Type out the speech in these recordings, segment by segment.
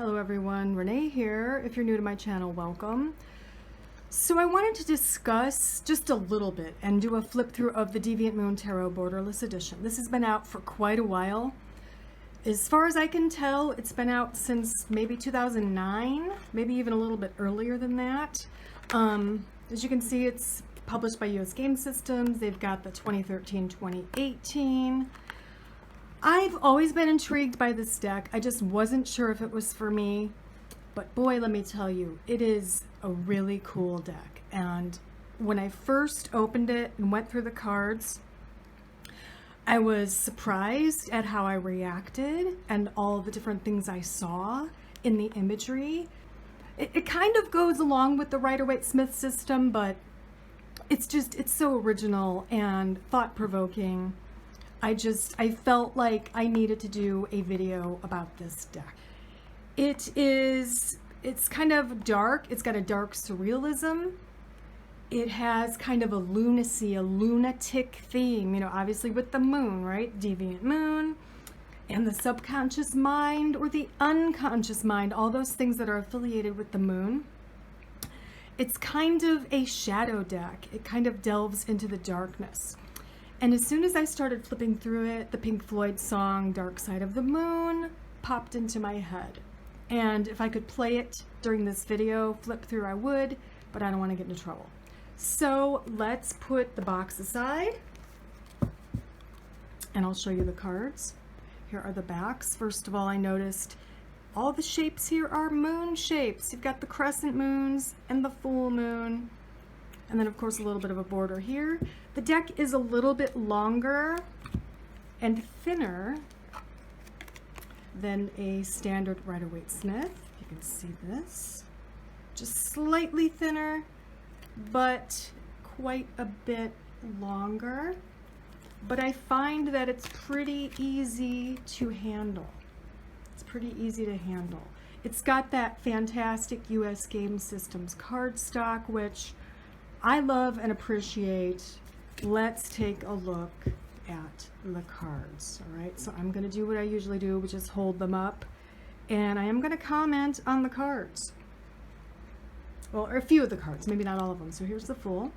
Hello everyone, Renee here. If you're new to my channel, welcome. So I wanted to discuss just a little bit and do a flip through of the Deviant Moon Tarot Borderless Edition. This has been out for quite a while. As far as I can tell, it's been out since maybe 2009, maybe even a little bit earlier than that. As you can see, it's published by US Game Systems. They've got the 2013-2018. I've always been intrigued by this deck. I just wasn't sure if it was for me, but boy, let me tell you, it is a really cool deck. And when I first opened it and went through the cards, I was surprised at how I reacted and all the different things I saw in the imagery. It kind of goes along with the Rider-Waite-Smith system, but it's so original and thought-provoking. I felt like I needed to do a video about this deck. It's kind of dark. It's got a dark surrealism. It has kind of a lunacy, a lunatic theme, obviously with the moon, right? Deviant moon and the subconscious mind or the unconscious mind, all those things that are affiliated with the moon. It's kind of a shadow deck. It kind of delves into the darkness. And as soon as I started flipping through it, the Pink Floyd song, Dark Side of the Moon, popped into my head. And if I could play it during this video, flip through, I would, but I don't want to get into trouble. So let's put the box aside, and I'll show you the cards. Here are the backs. First of all, I noticed all the shapes here are moon shapes. You've got the crescent moons and the full moon. And then, of course, a little bit of a border here. The deck is a little bit longer and thinner than a standard Rider-Waite-Smith. You can see this. Just slightly thinner, but quite a bit longer. But I find that it's pretty easy to handle. It's pretty easy to handle. It's got that fantastic US Game Systems cardstock, which I love and appreciate. Let's take a look at the cards. All right, so I'm going to do what I usually do, which is hold them up, and I am going to comment on the cards. Well, or a few of the cards, maybe not all of them. So here's the full.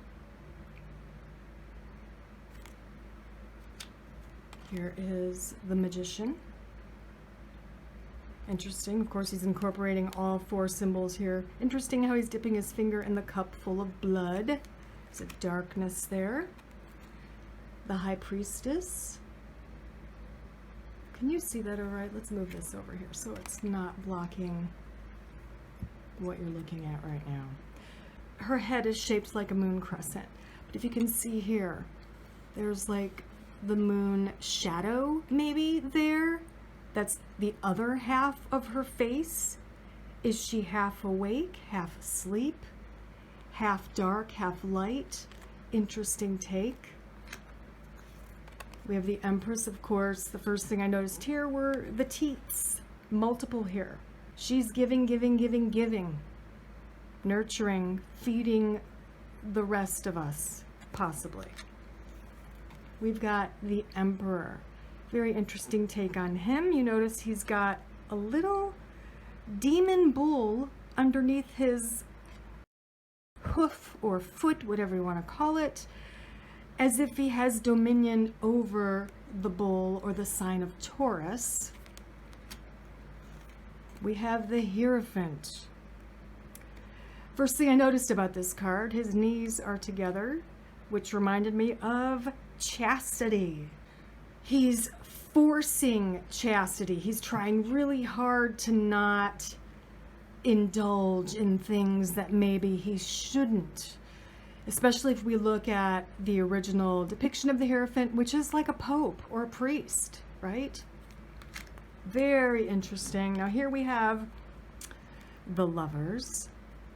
Here is the Magician. Interesting. Of course, he's incorporating all four symbols here. Interesting how he's dipping his finger in the cup full of blood. There's a darkness there. The High Priestess. Can you see that all right? Let's move this over here so it's not blocking what you're looking at right now. Her head is shaped like a moon crescent. But if you can see here, there's like the moon shadow maybe there. That's the other half of her face. Is she half awake, half asleep, half dark, half light? Interesting take. We have the Empress, of course. The first thing I noticed here were the teats, multiple here. She's giving, giving, giving, giving, nurturing, feeding the rest of us, possibly. We've got the Emperor. Very interesting take on him. You notice he's got a little demon bull underneath his hoof or foot, whatever you want to call it, as if he has dominion over the bull or the sign of Taurus. We have the Hierophant. First thing I noticed about this card, his knees are together, which reminded me of chastity. He's forcing chastity. He's trying really hard to not indulge in things that maybe he shouldn't. Especially if we look at the original depiction of the Hierophant, which is like a pope or a priest, right? Very interesting. Now here we have the Lovers.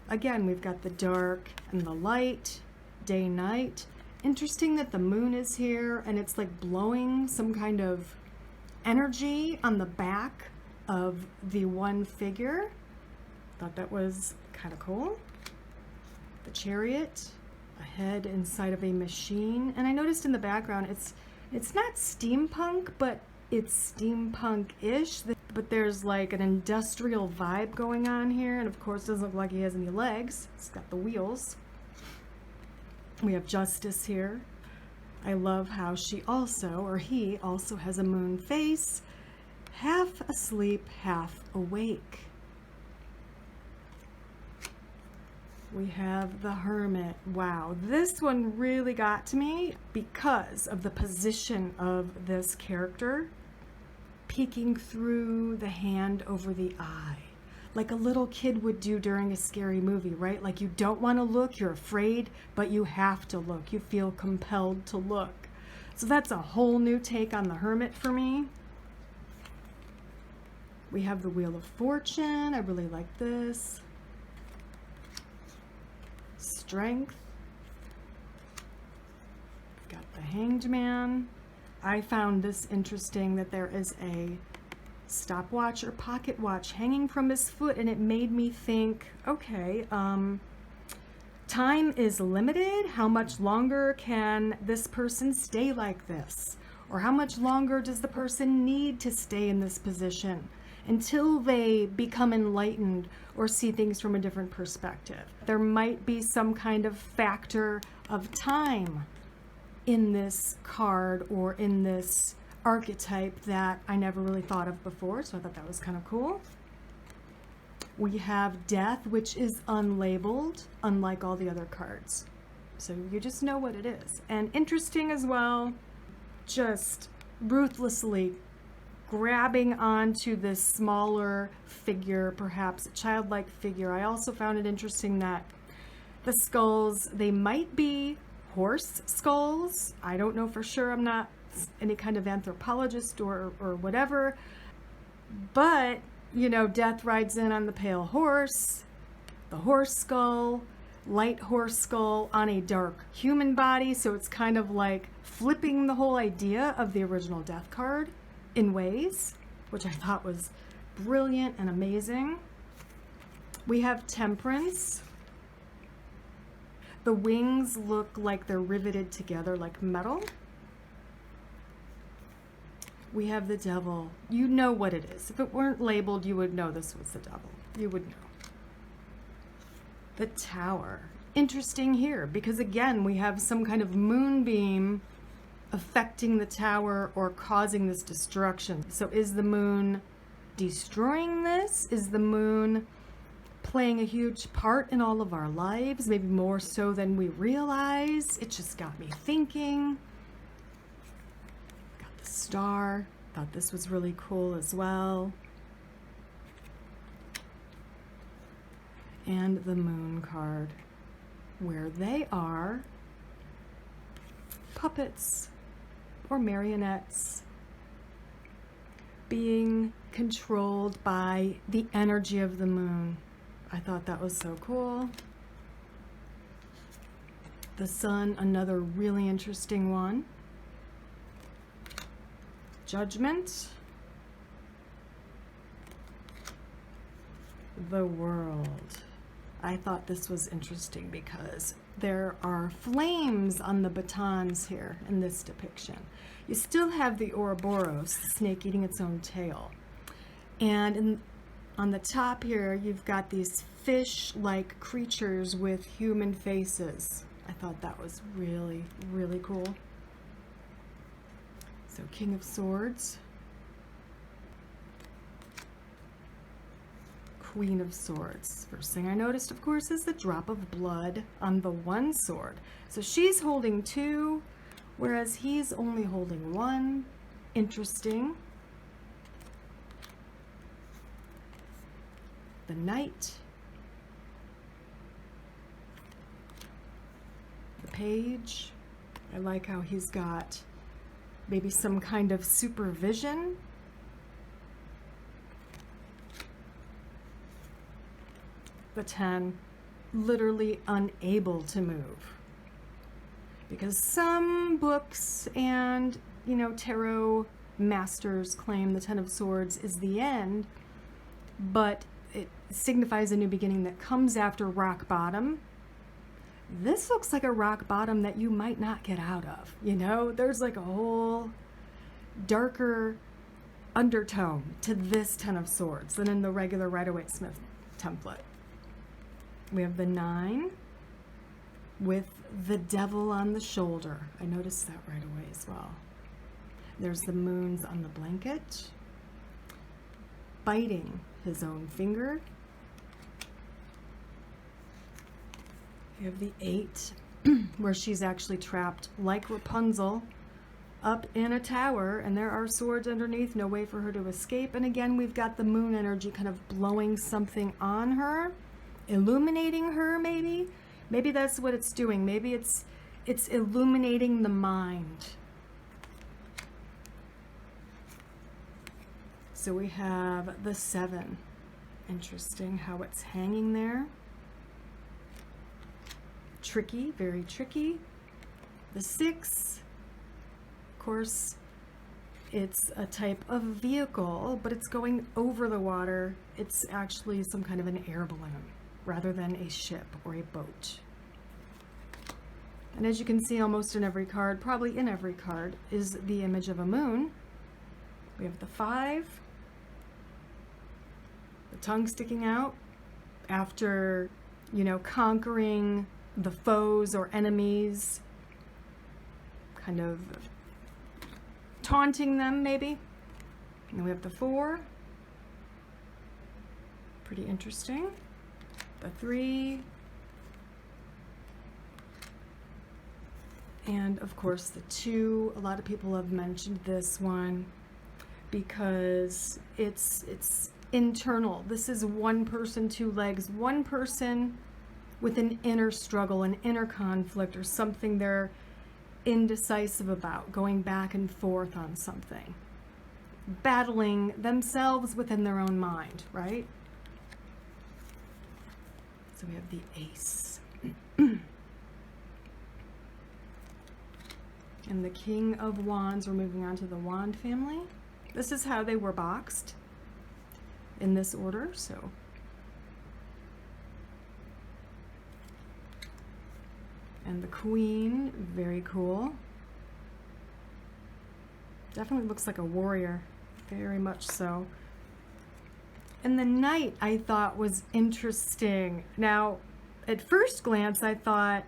Again, we've got the dark and the light, day, night. Interesting that the moon is here and it's like blowing some kind of energy on the back of the one figure. Thought that was kind of cool. The Chariot, a head inside of a machine. And I noticed in the background it's not steampunk, but It's steampunk-ish, but there's like an industrial vibe going on here. And of course, it doesn't look like he has any legs. It's got the wheels. We have Justice here. I love how she also, or he also has a moon face, half asleep, half awake. We have the Hermit. Wow, this one really got to me because of the position of this character peeking through the hand over the eye, like a little kid would do during a scary movie, right? Like you don't want to look, you're afraid, but you have to look. You feel compelled to look. So that's a whole new take on the Hermit for me. We have the Wheel of Fortune. I really like this. Strength. We've got the Hanged Man. I found this interesting that there is a stopwatch or pocket watch hanging from his foot, and it made me think, okay, time is limited. How much longer can this person stay like this? Or how much longer does the person need to stay in this position until they become enlightened or see things from a different perspective? There might be some kind of factor of time in this card or in this archetype that I never really thought of before, so I thought that was kind of cool. We have Death, which is unlabeled, unlike all the other cards. So you just know what it is. And interesting as well, just ruthlessly grabbing onto this smaller figure, perhaps a childlike figure. I also found it interesting that the skulls, they might be horse skulls. I don't know for sure. I'm not any kind of anthropologist or whatever. But, you know, Death rides in on the pale horse, the horse skull, light horse skull on a dark human body. So it's kind of like flipping the whole idea of the original Death card in ways, which I thought was brilliant and amazing. We have Temperance. The wings look like they're riveted together like metal. We have the Devil. You know what it is. If it weren't labeled, you would know this was the Devil. You would know. The Tower. Interesting here, because again, we have some kind of moonbeam affecting the tower or causing this destruction. So is the moon destroying this? Is the moon playing a huge part in all of our lives? Maybe more so than we realize. It just got me thinking. Got the Star. Thought this was really cool as well. And the Moon card, where they are puppets or marionettes being controlled by the energy of the moon. I thought that was so cool. The Sun, another really interesting one. Judgment. The World. I thought this was interesting because there are flames on the batons here in this depiction. You still have the Ouroboros, the snake eating its own tail. And on the top here, you've got these fish-like creatures with human faces. I thought that was really, really cool. So King of Swords. Queen of Swords. First thing I noticed, of course, is the drop of blood on the one sword. So she's holding two, whereas he's only holding one. Interesting. The Knight. The Page. I like how he's got maybe some kind of supervision. The 10, literally unable to move. Because some books and, you know, tarot masters claim the 10 of Swords is the end, but it signifies a new beginning that comes after rock bottom. This looks like a rock bottom that you might not get out of, you know? There's like a whole darker undertone to this Ten of Swords than in the regular Rider-Waite-Smith template. We have the 9 with the devil on the shoulder. I noticed that right away as well. There's the moons on the blanket, biting his own finger. You have the 8, where she's actually trapped like Rapunzel up in a tower, and there are swords underneath, no way for her to escape. And again, we've got the moon energy kind of blowing something on her, illuminating her, maybe. Maybe that's what it's doing. Maybe it's illuminating the mind. So we have the 7. Interesting how it's hanging there. Tricky, very tricky. The 6, of course, it's a type of vehicle, but it's going over the water. It's actually some kind of an air balloon rather than a ship or a boat. And as you can see, almost in every card, probably in every card, is the image of a moon. We have the 5, the tongue sticking out after, you know, conquering the foes or enemies, kind of taunting them maybe. And we have the 4, pretty interesting. The 3, and of course the 2. A lot of people have mentioned this one because it's internal. This is one person, 2 legs, one person with an inner struggle, an inner conflict, or something they're indecisive about, going back and forth on something, battling themselves within their own mind, right? So we have the Ace. And the King of Wands. We're moving on to the Wand family. This is how they were boxed in this order, so. And the Queen, very cool. Definitely looks like a warrior, very much so. And the Knight I thought was interesting. Now, at first glance, I thought,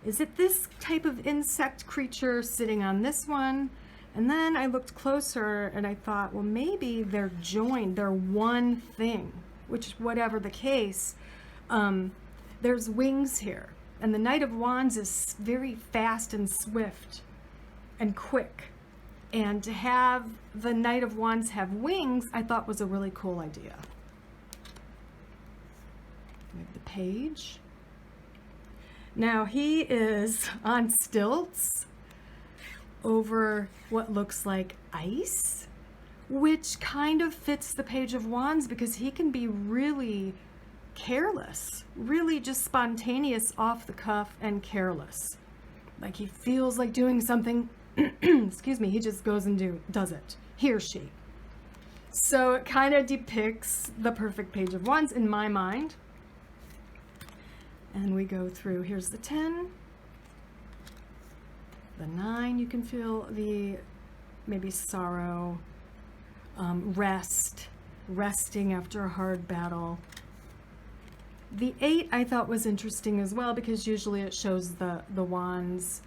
is it this type of insect creature sitting on this one? And then I looked closer and I thought, well, maybe they're joined, they're one thing, which, whatever the case, there's wings here. And the Knight of Wands is very fast and swift and quick. And to have the Knight of Wands have wings, I thought was a really cool idea. We have the Page. Now he is on stilts over what looks like ice, which kind of fits the Page of Wands because he can be really careless, really just spontaneous, off the cuff, and careless. Like he feels like doing something, excuse me, he just goes and does it, he or she. So it kind of depicts the perfect Page of Wands in my mind. And we go through, here's the 10, the 9, you can feel the maybe sorrow, resting after a hard battle. The 8 I thought was interesting as well because usually it shows the wands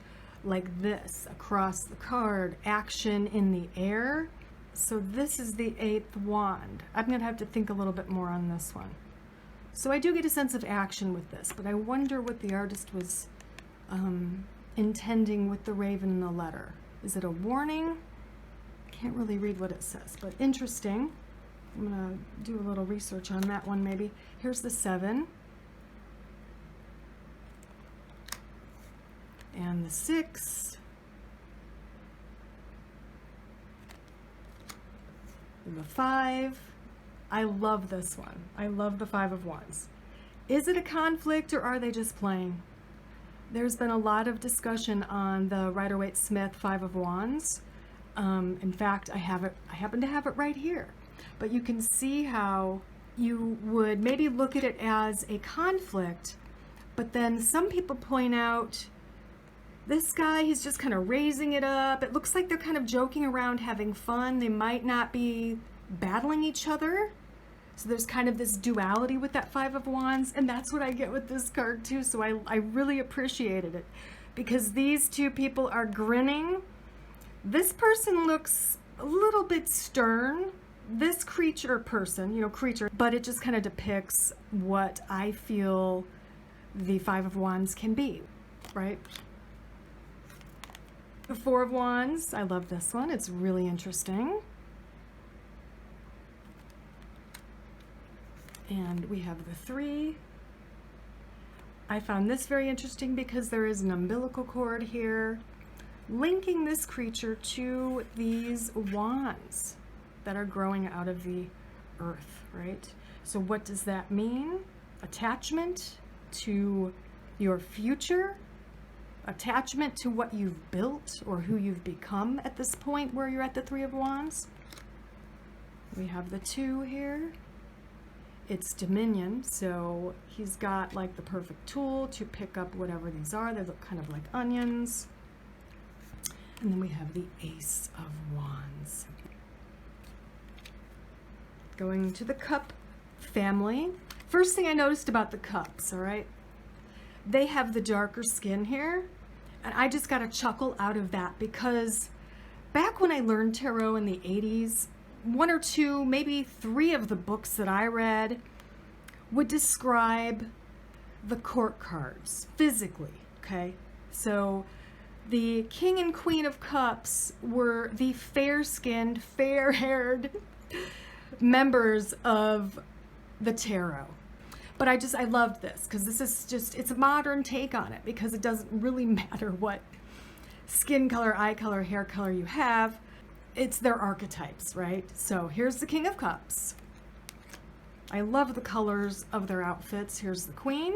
like this across the card, action in the air. So this is the 8th wand. I'm going to have to think a little bit more on this one. So I do get a sense of action with this, but I wonder what the artist was intending with the raven in the letter. Is it a warning? I can't really read what it says, but interesting. I'm going to do a little research on that one maybe. Here's the 7. And the 6. And the 5. I love this one. I love the 5 of Wands. Is it a conflict or are they just playing? There's been a lot of discussion on the Rider-Waite-Smith 5 of Wands. In fact, I happen to have it right here. But you can see how you would maybe look at it as a conflict, but then some people point out This guy, he's just kind of raising it up. It looks like they're kind of joking around, having fun. They might not be battling each other. So there's kind of this duality with that Five of Wands, and that's what I get with this card too. So I really appreciated it because these two people are grinning. This person looks a little bit stern. This creature, but it just kind of depicts what I feel the Five of Wands can be, right? The Four of Wands, I love this one. It's really interesting. And we have the Three. I found this very interesting because there is an umbilical cord here linking this creature to these wands that are growing out of the earth, right? So what does that mean? Attachment to your future, attachment to what you've built or who you've become at this point where you're at the Three of Wands. We have the Two here. It's dominion, so he's got like the perfect tool to pick up whatever these are. They look kind of like onions. And then we have the Ace of Wands. Going to the Cup family. First thing I noticed about the cups, all right? They have the darker skin here, and I just got a chuckle out of that because back when I learned tarot in the 80s, one or two, maybe three of the books that I read would describe the court cards physically, okay? So the King and Queen of Cups were the fair-skinned, fair-haired members of the tarot. But I loved this because this is just, it's a modern take on it because it doesn't really matter what skin color, eye color, hair color you have. It's their archetypes, right? So here's the King of Cups. I love the colors of their outfits. Here's the Queen.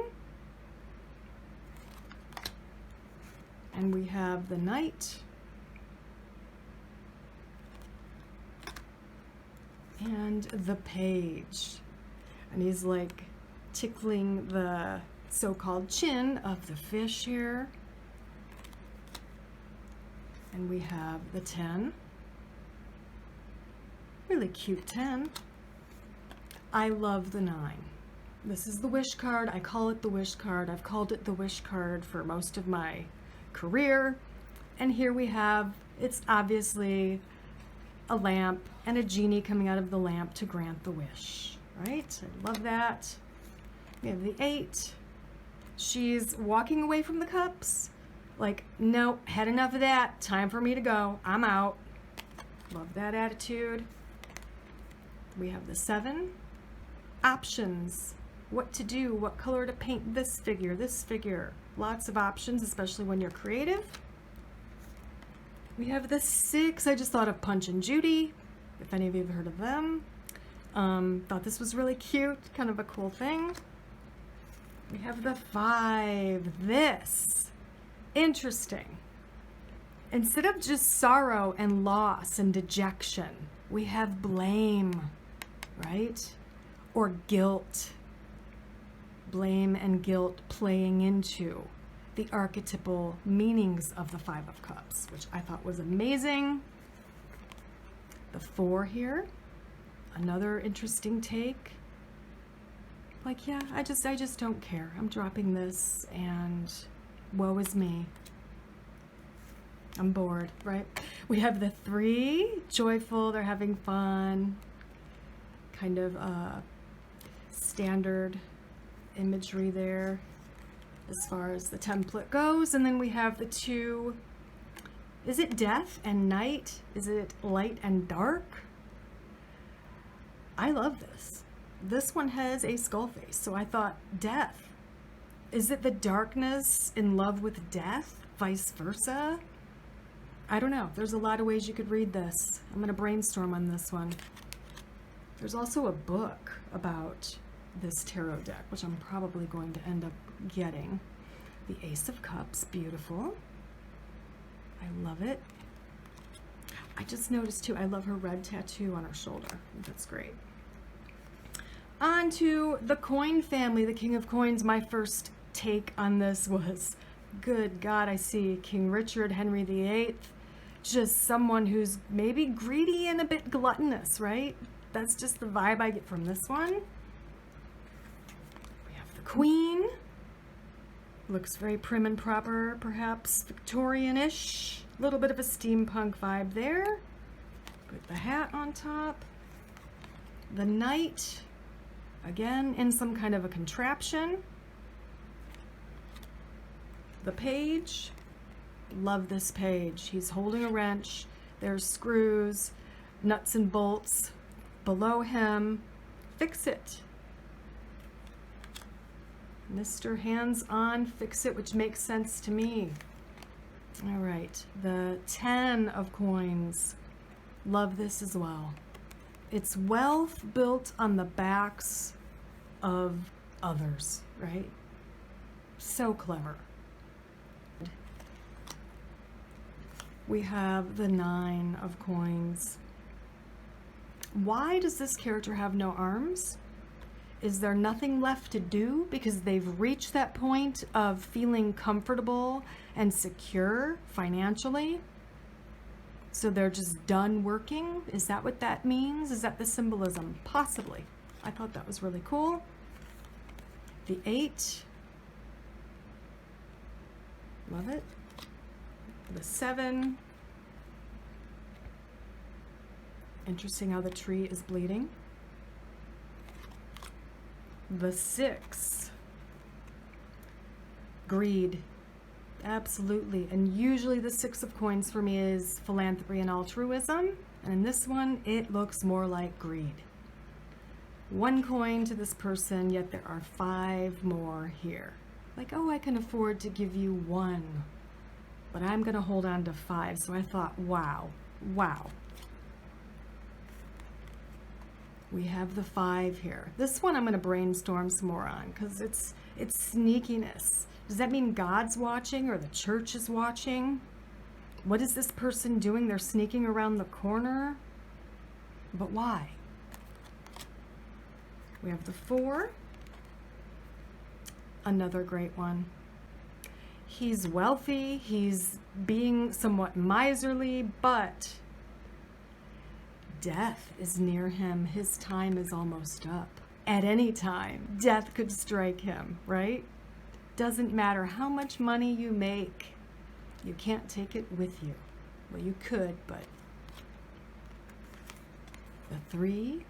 And we have the Knight. And the Page. And he's like tickling the so-called chin of the fish here. And we have the 10. Really cute 10. I love the 9. This is the wish card. I call it the wish card. I've called it the wish card for most of my career. And here we have, it's obviously a lamp and a genie coming out of the lamp to grant the wish, right? I love that. We have the 8. She's walking away from the cups. Like, nope, had enough of that. Time for me to go. I'm out. Love that attitude. We have the 7. Options. What to do, what color to paint this figure, this figure. Lots of options, especially when you're creative. We have the 6. I just thought of Punch and Judy, if any of you have heard of them. Thought this was really cute, kind of a cool thing. We have the 5. This. Interesting. Instead of just sorrow and loss and dejection, we have blame, right? Or guilt. Blame and guilt playing into the archetypal meanings of the 5 of Cups, which I thought was amazing. The 4 here, another interesting take. Like, yeah, I just don't care. I'm dropping this and woe is me. I'm bored, right? We have the 3, joyful, they're having fun. Kind of standard imagery there as far as the template goes. And then we have the 2. Is it death and night? Is it light and dark? I love this. This one has a skull face, so I thought death. Is it the darkness in love with death? Vice versa? I don't know. There's a lot of ways you could read this. I'm going to brainstorm on this one. There's also a book about this tarot deck, which I'm probably going to end up getting. The Ace of Cups, beautiful. I love it. I just noticed too, I love her red tattoo on her shoulder. That's great. On to the coin family, the King of Coins. My first take on this was Good God, I see King Richard, Henry VIII. Just someone who's maybe greedy and a bit gluttonous, right? That's just the vibe I get from this one. We have the Queen. Looks very prim and proper, perhaps Victorian-ish. A little bit of a steampunk vibe there. With the hat on top. The Knight, again, in some kind of a contraption. The Page. Love this page. He's holding a wrench. There's screws, nuts and bolts below him. Fix it. Mr. Hands-on Fix-It, which makes sense to me. All right, the 10 of coins. Love this as well. It's wealth built on the backs of others, right? So clever. We have the 9 of coins. Why does this character have no arms? Is there nothing left to do because they've reached that point of feeling comfortable and secure financially? So they're just done working? Is that what that means? Is that the symbolism? Possibly. I thought that was really cool. The 8. Love it. The 7. Interesting how the tree is bleeding. The 6. Greed. Absolutely. And usually the 6 of coins for me is philanthropy and altruism. And in this one, it looks more like greed. 1 coin to this person, yet there are 5 more here. Like, oh, I can afford to give you 1. But I'm going to hold on to 5. So I thought, wow, wow. We have the 5 here. This one I'm going to brainstorm some more on because it's sneakiness. Does that mean God's watching or the church is watching? What is this person doing? They're sneaking around the corner. But why? We have the 4. Another great one. He's wealthy, he's being somewhat miserly, but death is near him. His time is almost up. At any time, death could strike him, right? Doesn't matter how much money you make, you can't take it with you. Well, you could, but the 3,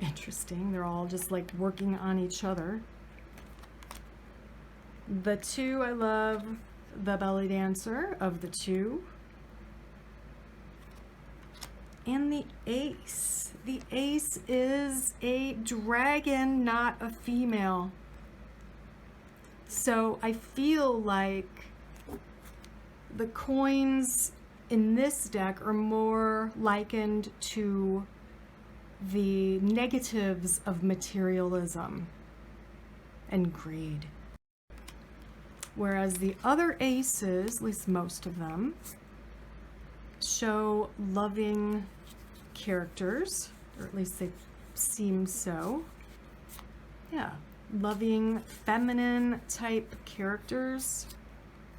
interesting. They're all just like working on each other. The 2, I love the belly dancer of the 2. And the ace. The ace is a dragon, not a female. So I feel like the coins in this deck are more likened to the negatives of materialism and greed. Whereas the other aces, at least most of them, show loving characters, or at least they seem so. Yeah, loving, feminine type characters.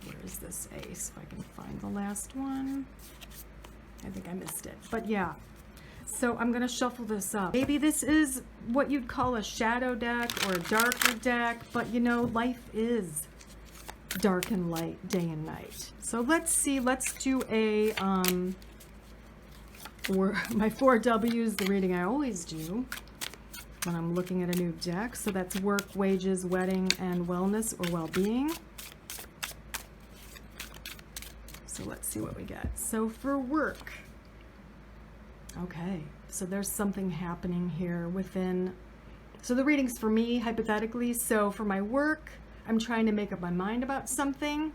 Where is this ace? If I can find the last one. I think I missed it, but yeah. So I'm gonna shuffle this up. Maybe this is what you'd call a shadow deck or a darker deck, but you know, life is dark and light, day and night. So let's see, let's do a, for my 4 W's, the reading I always do when I'm looking at a new deck. So that's work, wages, wedding, and wellness or well-being. So let's see what we get. So for work, okay, so there's something happening here within, so the reading's for me, hypothetically. So for my work, I'm trying to make up my mind about something.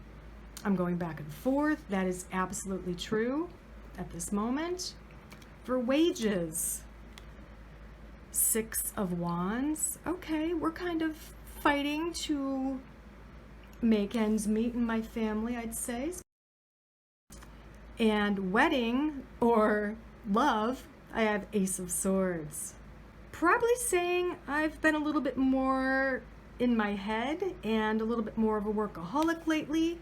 I'm going back and forth. That is absolutely true at this moment. For wages, 6 of Wands. Okay, we're kind of fighting to make ends meet in my family, I'd say. And wedding or love, I have Ace of Swords. Probably saying I've been a little bit more in my head and a little bit more of a workaholic lately.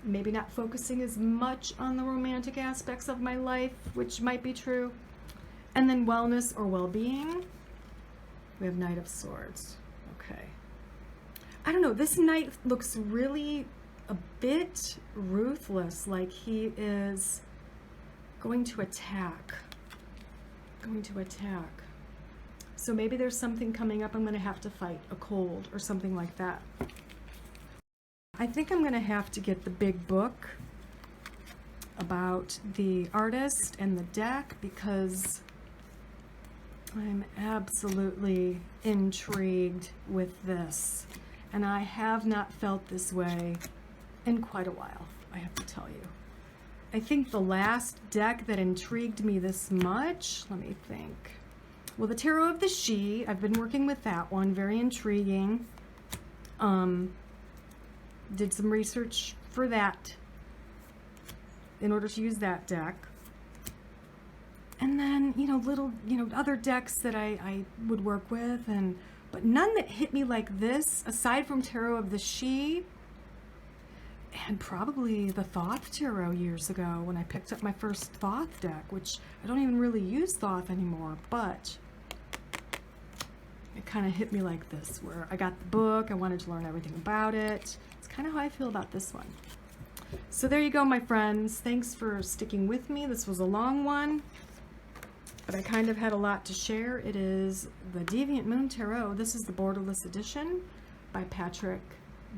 Maybe not focusing as much on the romantic aspects of my life, which might be true. And then wellness or well-being. We have Knight of Swords. Okay. I don't know, this knight looks really a bit ruthless, like he is going to attack. So maybe there's something coming up I'm going to have to fight, a cold or something like that. I think I'm going to have to get the big book about the artist and the deck because I'm absolutely intrigued with this. And I have not felt this way in quite a while, I have to tell you. I think the last deck that intrigued me this much, let me think. Well, the Tarot of the She, I've been working with that one, very intriguing. Did some research for that in order to use that deck. And then, little, other decks that I would work with, but none that hit me like this, aside from Tarot of the She, and probably the Thoth Tarot years ago when I picked up my first Thoth deck, which I don't even really use Thoth anymore, but it kind of hit me like this, where I got the book, I wanted to learn everything about it. It's kind of how I feel about this one. So there you go, my friends. Thanks for sticking with me. This was a long one, but I kind of had a lot to share. It is the Deviant Moon Tarot. This is the Borderless Edition by Patrick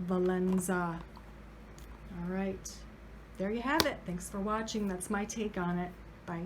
Valenza. All right, there you have it. Thanks for watching. That's my take on it. Bye.